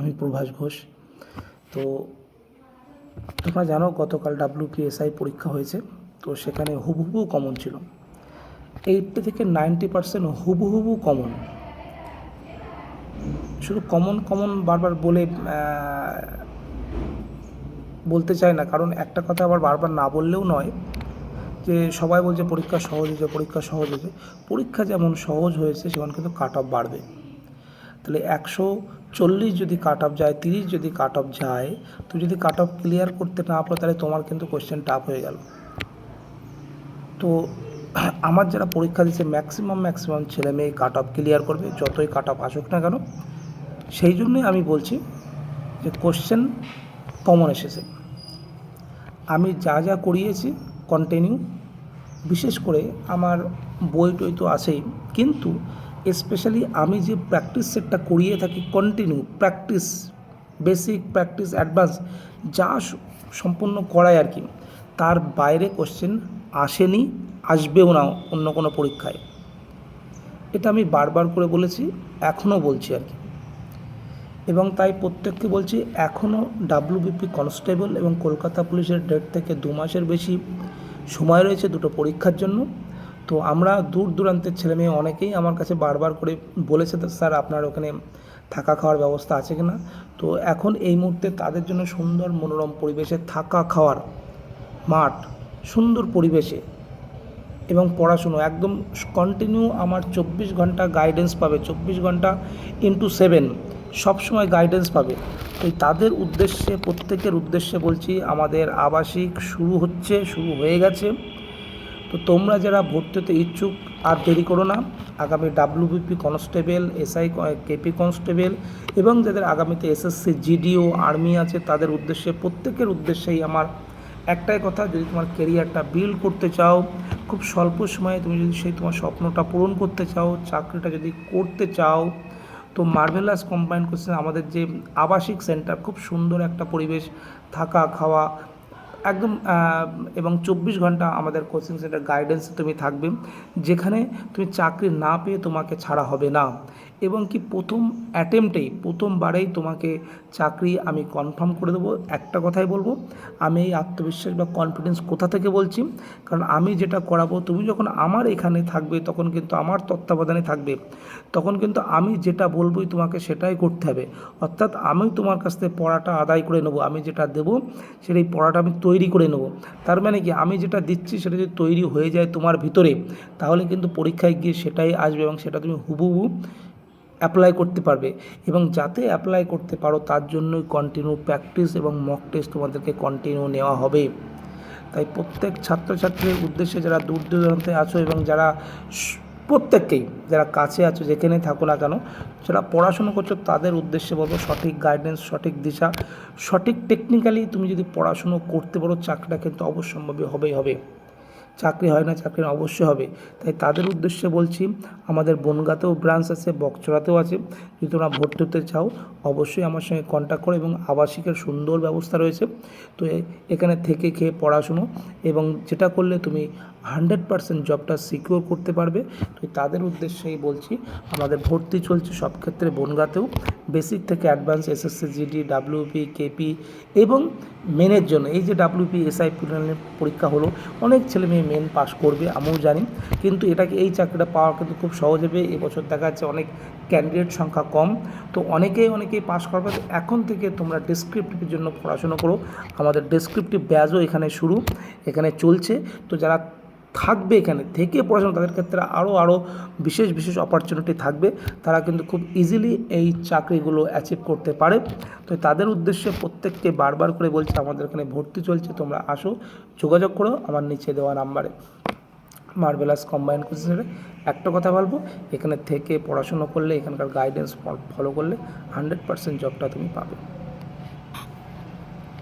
আমি প্রভাস ঘোষ। তো তোমরা জানো গতকাল WPSI পরীক্ষা হয়েছে, তো সেখানে হুবহু কমন ছিল 80 থেকে 90% হুবহু কমন। শুধু কমন কমন বারবার বলতে চাই না, কারণ একটা কথা আবার বারবার না বললেও নয় যে সবাই বলছে পরীক্ষা সহজ হয়েছে, পরীক্ষা সহজ হয়েছে। পরীক্ষা যেমন সহজ হয়েছে সেমন কিন্তু কাট অফ বাড়বে। তাহলে 140 যদি কাট অফ যায়, 30 যদি কাট অফ যায়, তুমি যদি কাট অফ ক্লিয়ার করতে না পারো তাহলে তোমার কিন্তু কোশ্চেন টাফ হয়ে গেল। তো আমার যারা পরীক্ষা দিচ্ছে ম্যাক্সিমাম ছেলে মেয়ে কাট অফ ক্লিয়ার করবে, যতই কাট অফ আসুক না কেন। সেই জন্যই আমি বলছি যে কোশ্চেন কমন এসেছে। আমি যা যা করিয়েছি কন্টিনিউ, বিশেষ করে আমার বই টই তো আছেই, কিন্তু স্পেশালি আমি যে প্র্যাকটিস সেটটা করিয়ে থাকি continue practice, basic practice advance যা সম্পূর্ণ করায় আর কি, তার বাইরে কোশ্চেন আসেনি, আসবেও না অন্য কোনো পরীক্ষায়। এটা আমি বারবার করে বলেছি, এখনও বলছি আর কি। এবং তাই প্রত্যেককে বলছি, এখনও WBP কনস্টেবল এবং কলকাতা পুলিশের ডেট থেকে 2 মাসের বেশি সময় রয়েছে দুটো পরীক্ষার জন্য। তো আমরা দূর দূরান্তের ছেলেমেয়ে অনেকেই আমার কাছে বারবার করে বলেছে, স্যার আপনার ওখানে থাকা খাওয়ার ব্যবস্থা আছে কি না। তো এখন এই মুহূর্তে তাদের জন্য সুন্দর মনোরম পরিবেশে থাকা খাওয়ার মাঠ, সুন্দর পরিবেশে এবং পড়াশুনো একদম কন্টিনিউ আমার 24 ঘন্টা গাইডেন্স পাবে, 24 ঘন্টা ইন্টু 7 সবসময় গাইডেন্স পাবে। তো তাদের উদ্দেশ্যে, প্রত্যেকের উদ্দেশ্যে বলছি, আমাদের আবাসিক শুরু হয়ে গেছে। তো তোমরা যারা ভর্তি হতে ইচ্ছুক আর দেরি করো না। আগামী WBP constable, SI KP constable এবং যাদের আগামীতে SSC GDO আর্মি আছে তাদের উদ্দেশ্যে, প্রত্যেকের উদ্দেশ্যেই আমার একটাই কথা, যদি তোমার কেরিয়ারটা বিল্ড করতে চাও, খুব স্বল্প সময়ে তুমি যদি সেই তোমার স্বপ্নটা পূরণ করতে চাও, চাকরিটা যদি করতে চাও, তো মার্ভেলাস কম্বাইন্ড কোর্সে আমাদের যে আবাসিক সেন্টার, খুব সুন্দর একটা পরিবেশ, থাকা খাওয়া একদম, এবং 24 ঘন্টা আমাদের কোচিং সেন্টার গাইডেন্সে তুমি থাকবে, যেখানে তুমি চাকরি না পেয়ে তোমাকে ছাড়া হবে না। এবং কি প্রথমবারেই তোমাকে চাকরি আমি কনফার্ম করে দেবো। একটা কথাই বলবো, আমি এই আত্মবিশ্বাস বা কনফিডেন্স কোথা থেকে বলছি, কারণ আমি যেটা করাবো, তুমি যখন আমার এখানে থাকবে তখন কিন্তু আমার তত্ত্বাবধানে থাকবে, তখন কিন্তু আমি যেটা বলবোই তোমাকে সেটাই করতে হবে। অর্থাৎ আমি তোমার কাছ থেকে পড়াটা আদায় করে নেবো, আমি যেটা দেবো সেই পড়াটা আমি তৈরি করে নেবো। তার মানে কি, আমি যেটা দিচ্ছি সেটা যদি তৈরি হয়ে যায় তোমার ভিতরে, তাহলে কিন্তু পরীক্ষায় গিয়ে সেটাই আসবে এবং সেটা তুমি হুবহু অ্যাপ্লাই করতে পারবে। এবং যাতে অ্যাপ্লাই করতে পারো তার জন্যই কন্টিনিউ প্র্যাকটিস এবং মক টেস্ট তোমাদেরকে কন্টিনিউ নেওয়া হবে। তাই প্রত্যেক ছাত্রছাত্রীর উদ্দেশ্যে, যারা দূর দূরান্তে আছো এবং যারা প্রত্যেককেই, যারা কাছে আছো যেখানে থাকো না কেন, যারা পড়াশুনো করছো তাদের উদ্দেশ্যে বলবো, সঠিক গাইডেন্স, সঠিক দিশা, সঠিক টেকনিক্যালি তুমি যদি পড়াশুনো করতে পারো, চাকরিটা কিন্তু অবশ্যম্ভাবী হবেই হবে। চাকরি হয় না, চাকরি অবশ্যই হবে। তাই তাদের উদ্দেশ্যে বলছি, আমাদের বনগাঁতেও ব্রাঞ্চ আছে, বকচড়াতেও আছে। যদি তোমরা ভর্তি হতে চাও অবশ্যই আমার সঙ্গে কন্ট্যাক্ট করো। এবং আবাসিকের সুন্দর ব্যবস্থা রয়েছে। তো এখানে থেকে খেয়ে পড়াশুনো, এবং যেটা করলে তুমি 100% জবটা সিকিওর করতে পারবে। তো তাদের উদ্দেশ্যেই বলছি, আমাদের ভর্তি চলছে সব ক্ষেত্রে বনগাঁতেও, বেসিক থেকে advance SSC GD WP KP এবং মেনের জন্য। এই যে WP SI পরীক্ষা হলো, অনেক ছেলে মেয়ে মেন পাস করবে, আমিও জানি, কিন্তু এই চাকরিটা পাওয়া কিন্তু খুব সহজ হবে। এবছর দেখা যাচ্ছে অনেক ক্যান্ডিডেট সংখ্যা কম, তো অনেকেই পাস করবে। এখন থেকে তোমরা ডেসক্রিপটিভের জন্য পড়াশুনো করো। আমাদের ডেসক্রিপটিভ ব্যাচও এখানে এখানে চলছে। তো যারা থাকবে এখানে থেকে পড়াশোনা, তাদের ক্ষেত্রে আরও বিশেষ অপরচুনিটি থাকবে। তারা কিন্তু খুব ইজিলি এই চাকরিগুলো অ্যাচিভ করতে পারে। তো তাদের উদ্দেশ্যে প্রত্যেককে বারবার করে বলছি, আমাদের এখানে ভর্তি চলছে, তোমরা আসো, যোগাযোগ করো আমার নিচে দেওয়া নাম্বারে। মার্ভেলাস কম্বাইন্ড কোর্সের একটা কথা বলবো, এখানে থেকে পড়াশুনো করলে, এখানকার গাইডেন্স ফলো করলে 100% জবটা তুমি পাবে।